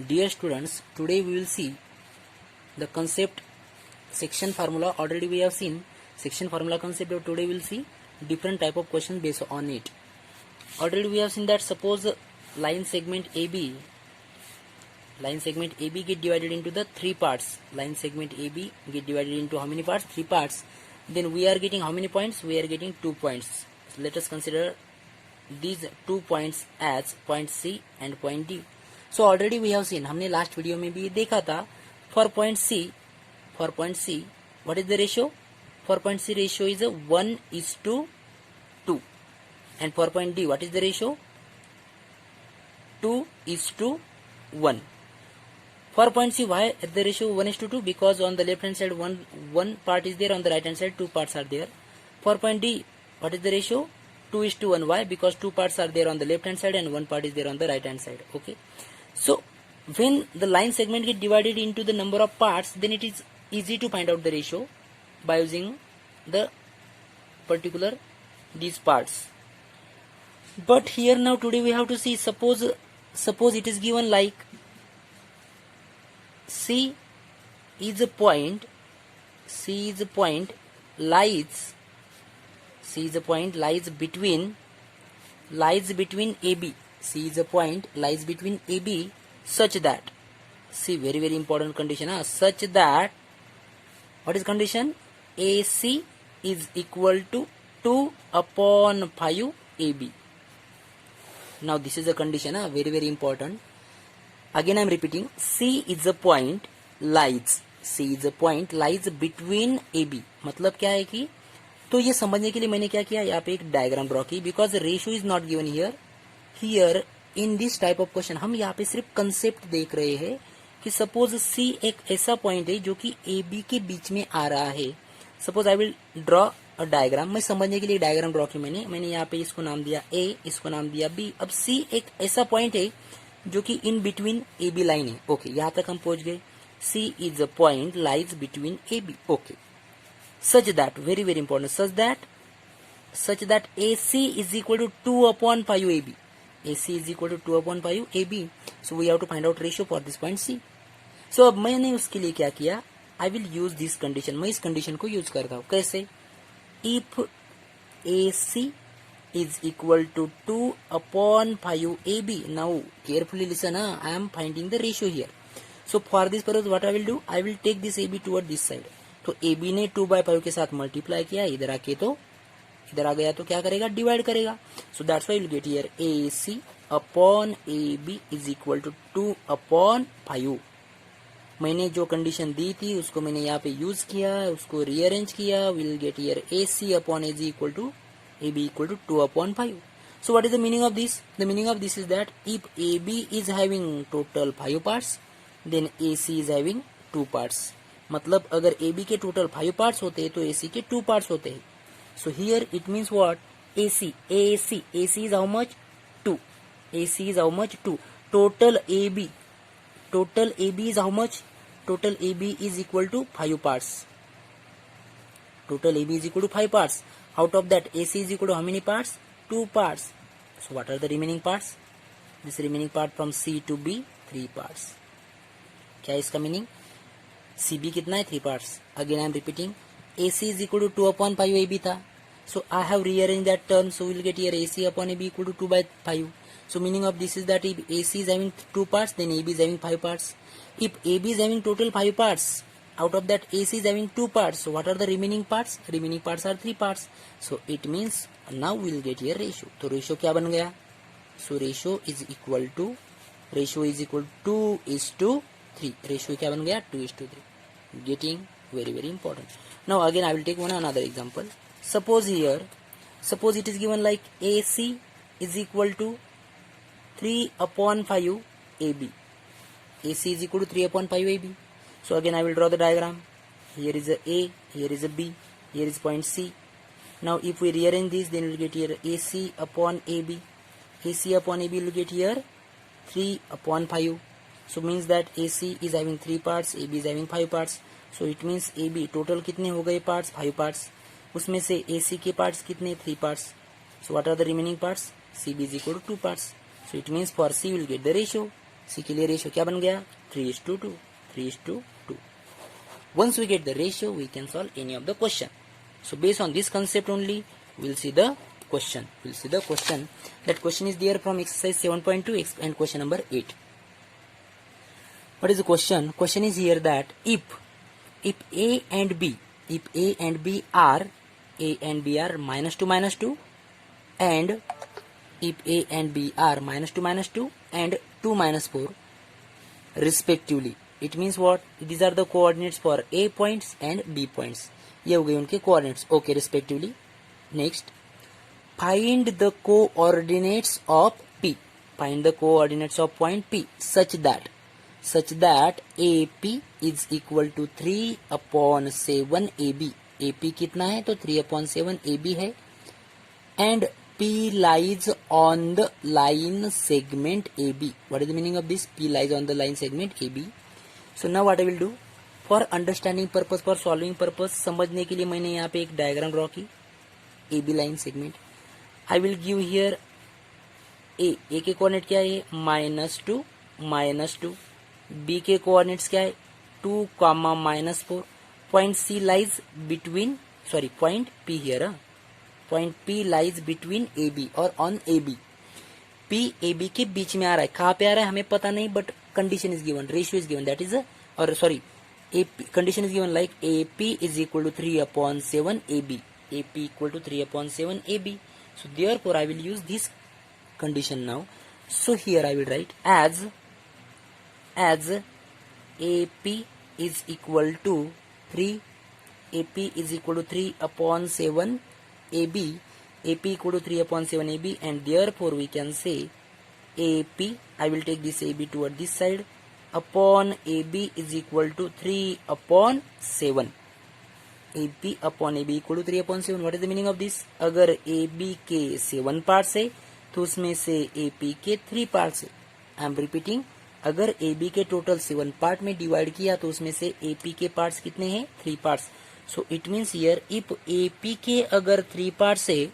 Dear students, today we will see the concept section formula. Already we have seen section formula concept, but today we will see different type of question based on it. Already we have seen that suppose line segment AB get divided into the three parts. Line segment AB get divided into how many parts? Three parts. Then we are getting how many points? We are getting 2 points. So let us consider these 2 points as point C and point D. So already we have seen, हमने last video में भी देखा था, for point C, what is the ratio? For point C ratio is 1:2, and for point D what is the ratio? 2:1. For point C, why the ratio 1:2? Because on the left hand side one part is there, on the right hand side 2 parts are there. For point D, what is the ratio? 2:1. Why? Because 2 parts are there on the left hand side and 1 part is there on the right hand side. Okay. So when the line segment get divided into the number of parts, then it is easy to find out the ratio by using the particular these parts. But here now today we have to see, suppose it is given like C is a point lies between AB. C is a point lies between AB such that, see, very very important condition, such that, what is condition? AC is equal to 2/5 AB. Now this is a condition, very very important. Again I am repeating, C is a point lies between AB. मतलब क्या है कि, तो ये समझने के लिए मैंने क्या किया, यहाँ पे एक डायग्राम ड्रॉ की, because ratio is not given here in this type of question. हम यहाँ पे सिर्फ कंसेप्ट देख रहे हैं कि सपोज C एक ऐसा पॉइंट है जो कि AB के बीच में आ रहा है. Suppose I will draw a diagram. मैं समझने के लिए डायग्राम ड्रॉ की मैंने यहाँ पे इसको नाम दिया A, इसको नाम दिया B. अब C एक ऐसा पॉइंट है जो कि इन बिटवीन AB लाइन है. ओके, यहाँ तक हम पहुंच गए. C is a point lies between AB. Okay, such that, very very important, such that AC is equal to 2/5 AB. AC is equal to 2/5 AB. So we have to find out ratio for this point C. So अब मैंने उसके लिए क्या किया, I will use this condition. मैं इस condition को use करता हूँ. कैसे? If AC is equal to 2/5 AB. Now carefully listen, I am finding the ratio here. So for this purpose what I will do, I will take this AB toward this side. तो AB ने 2/5 के साथ multiply किया, इधर आके तो इधर आ गया, तो क्या करेगा, डिवाइड करेगा. So that's why will get here AC upon AB is equal to 2/5. मैंने जो कंडीशन दी थी उसको मैंने यहाँ पे यूज किया, उसको रीअरेंज किया. Will get here AC upon AB equal to 2/5. So what is the meaning of this? The meaning of this is that if AB is having total 5 parts, then AC is having 2 parts. मतलब अगर AB के total 5 parts होते हैं तो AC के 2 parts होते हैं. So here it means what, AC is how much? 2. AC is how much? 2. Total AB is how much? Total AB is equal to 5 parts. Total AB is equal to 5 parts. Out of that AC is equal to how many parts? 2 parts. So what are the remaining parts? This remaining part from C to B, 3 parts. क्या है इसका meaning? CB कितना है? 3 parts. Again I am repeating, AC is equal to 2/5 AB था. So I have rearranged that term. So we will get here AC upon AB equal to 2/5. So meaning of this is that if AC is having 2 parts, then AB is having 5 parts. If AB is having total 5 parts, out of that AC is having 2 parts. So what are the remaining parts? Remaining parts are 3 parts. So it means now we will get here ratio. तो ratio क्या बन गया? So ratio is equal to 2:3. Ratio क्या बन गया? 2:3. Getting very very important. Now again I will take another example. Suppose it is given like AC is equal to 3/5 AB. AC is equal to 3/5 AB. So again I will draw the diagram. Here is a A, here is a B, here is point C. Now if we rearrange this, then we will get here AC upon AB. AC upon AB will get here 3/5. So means that AC is having 3 parts, AB is having 5 parts. So it means AB total कितने हो गए parts? 5 parts. उसमें से AC के parts कितने? 3 parts. So what are the remaining parts? CB is equal to 2 parts. So it means for C we will get the ratio. सी के लिए ratio क्या बन गया 3:2, 3:2. Once we get the ratio, we can solve any of the question. So based on this concept only, we'll see the question. That question is there from exercise 7.2 and question number 8. What is the question? Question is here that if A and B are -2, and if A and B are -2 and 2 -4 respectively, it means what? These are the coordinates for A points and B points. ये हो गए उनके coordinates. Okay, respectively. Next, find the coordinates of P. Find the coordinates of point P such that AP is equal to 3/7 AB. AP कितना है? तो 3/7 AB है. And P lies on the line segment AB. What is the meaning of this? P lies on the line segment AB. So now what I will do? For understanding purpose, for solving purpose, समझने के लिए मैंने यहाँ पे एक diagram draw की AB line segment. I will give here A के coordinate क्या है? -2, -2. B के कोऑर्डिनेट्स क्या है? 2, -4. Point C lies between, point P here. Point P lies between AB और on AB. P AB के बीच में आ रहा है. कहाँ पे आ रहा है हमें पता नहीं, but condition is given, ratio is given, that is condition is given like AP is equal to 3/7 AB. AP equal to 3/7 AB. So therefore I will use this condition now. So here I will write as AP is equal to 3/7 AB. AP equal to 3/7 AB, and therefore we can say AP, I will take this AB toward this side, upon AB is equal to 3/7. AP upon AB equal to 3/7. What is the meaning of this? अगर AB के 7 parts है तो उसमें से AP के 3 parts है. I am repeating, अगर AB के टोटल 7 पार्ट में डिवाइड किया तो उसमें से AP के पार्ट्स कितने हैं? 3 parts. So it means here if AP के अगर 3 पार्ट्स है,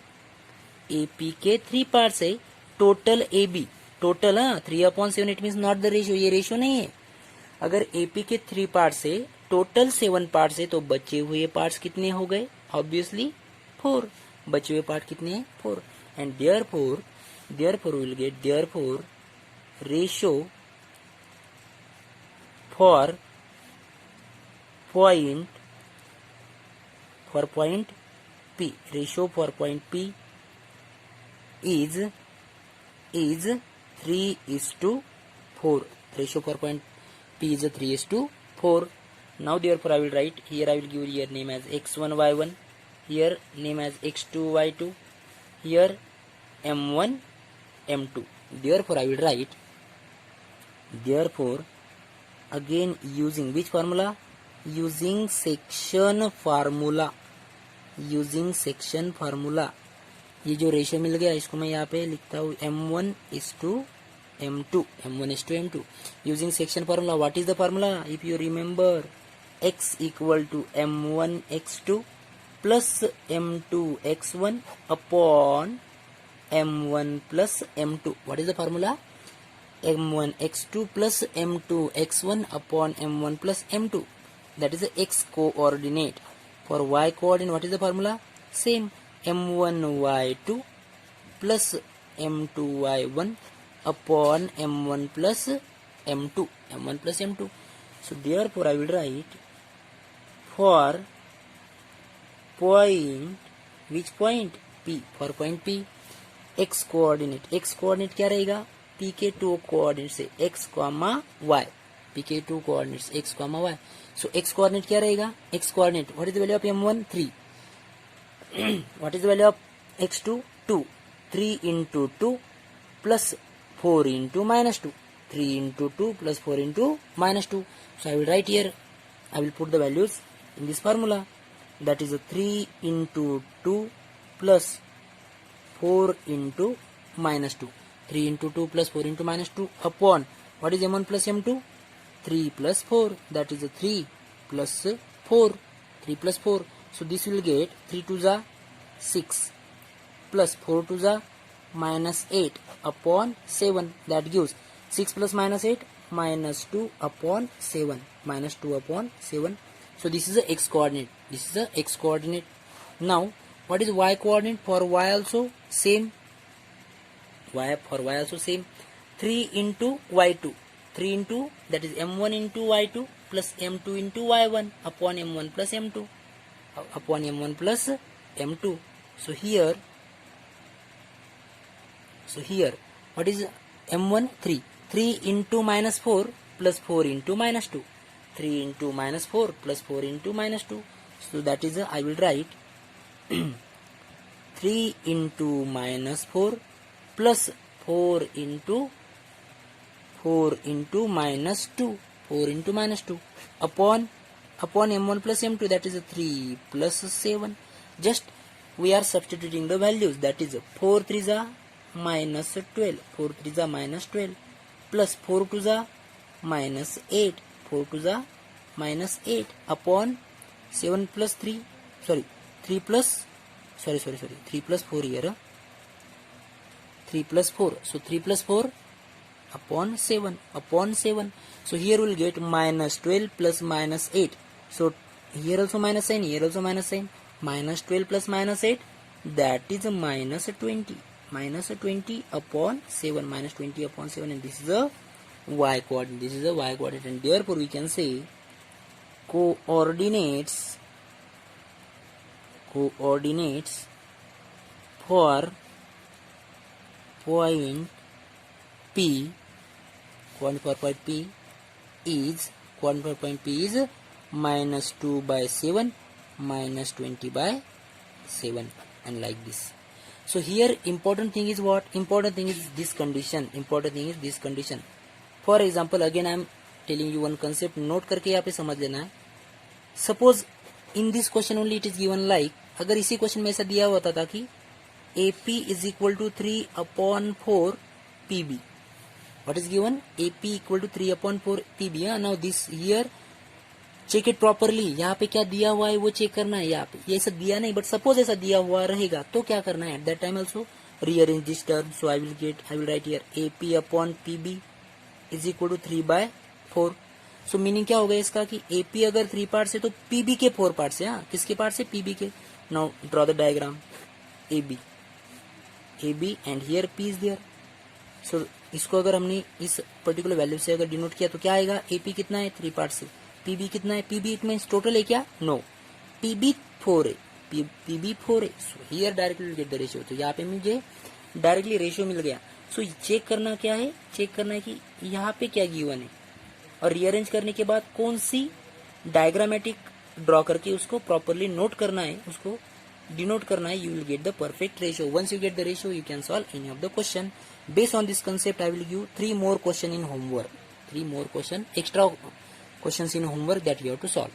AP के 3 पार्ट्स है, total AB, total 3/7, it means not the ratio, ये रेशियो नहीं है. अगर AP के 3 पार्ट्स है, टोटल 7 पार्ट्स है, तो बचे हुए पार्ट्स कितने हो गए? ऑब्वियसली 4. बचे हुए पार्ट कितने हैं? 4. And therefore we will get ratio for point P, ratio for point P is 3:4. Ratio for point P is 3:4. Now therefore I will write here, I will give here name as x1 y1, here name as x2 y2, here m1 m2. Therefore I will write, again using which formula? Using section formula. ये जो ratio मिल गया इसको मैं यहाँ पे लिखता हूँ m1:m2. Using section formula. What is the formula? If you remember, x equal to m1x2 plus m2x1 upon m1 plus m2. What is the formula? m1x2 plus m2x1 upon m1 plus m2. That is the x coordinate. For y coordinate, what is the formula? Same, m1y2 plus m2y1 upon m1 plus m2. So therefore I will write for point, which point? P. For point P, x coordinate क्या रहेगा? P के 2 coordinates है x, y. P के 2 coordinates x, y. So x coordinate क्या रहेगा? X coordinate, what is the value of m1? 3. What is the value of x2? 2. 3 into 2 plus 4 into -2. 3 into 2 plus 4 into -2. So I will write here, I will put the values in this formula. That is a 3 into 2 plus 4 into -2. 3 into 2 plus 4 into -2 upon, what is m1 plus m2? 3 plus 4, that is a 3 plus 4. 3 plus 4. So this will get 3 to the 6 plus 4 to the -8 upon 7. That gives 6 plus minus 8 minus 2 upon 7, minus 2 upon 7. So this is the x coordinate. This is the x coordinate. Now what is y coordinate? For y also same. For y also same. 3 into y2. 3 into, that is m1 into y2 plus m2 into y1 upon m1 plus m2 upon m1 plus m2. So here what is m1? 3. 3 into minus 4 plus 4 into minus 2. 3 into minus 4 plus 4 into minus 2. So that is I will write 3 into minus 4 plus 4 into minus 2. 4 into minus 2 upon m1 plus m2, that is 3 plus 7. Just we are substituting the values, that is 4 3s are minus 12, 4 3s are minus 12 plus 4 2s are minus 8, 4 2s are minus 8 upon 7 plus 3, 3 plus 4 here, 3 plus 4, so 3 plus 4 upon 7. So here we will get minus 12 plus minus 8. So here also minus sign, here also minus sign. Minus 12 plus minus 8, that is a minus 20. Minus 20 upon 7. Minus 20 upon 7, and this is a y coordinate. This is a y coordinate, and therefore we can say coordinates for point P, coordinate for point P is minus 2 by 7 minus 20 by 7, and like this. So here important thing is what? Important thing is this condition. For example, again I am telling you one concept, note करके यहाँ पे समझ लेना है. Suppose in this question only it is given like, अगर इसी question में ऐसा दिया होता था कि AP is equal to 3 upon 4 PB. What is given? AP equal to 3 upon 4 PB. Now this here check it properly. यहाँ पे क्या दिया हुआ है वो चेक करना है. यहाँ पे ये ऐसा दिया नहीं, बट सपोज ऐसा दिया हुआ रहेगा तो क्या करना है? At that time also rearrange this term. So I will write here AP upon PB is equal to 3 by 4. So meaning क्या होगा इसका कि AP अगर 3 पार्ट है तो PB के 4 पार्ट है. किसके पार्ट से? PB के. Now draw the diagram. AB and here P is there. So इसको अगर हमने इस पर्टिकुलर वैल्यू से अगर डिनोट किया तो क्या आएगा? AP कितना है? 3 पार्ट से. PB कितना है? PB इट मीन्स टोटल है क्या? नो, PB 4 है. PB 4 है. So here directly get the ratio. तो यहाँ पे मुझे डायरेक्टली रेशियो मिल गया. सो चेक करना क्या है? चेक करना है कि यहाँ पे क्या गिवन है, और रीअरेंज करने के बाद कौन सी डायग्रामेटिक ड्रॉ करके उसको प्रॉपरली नोट करना है, उसको डिनोट करना है. You will get the perfect ratio. Once you get the ratio you can solve any of the question. Based on this concept I will give 3 more question in homework. 3 more question, extra questions in homework that you have to solve.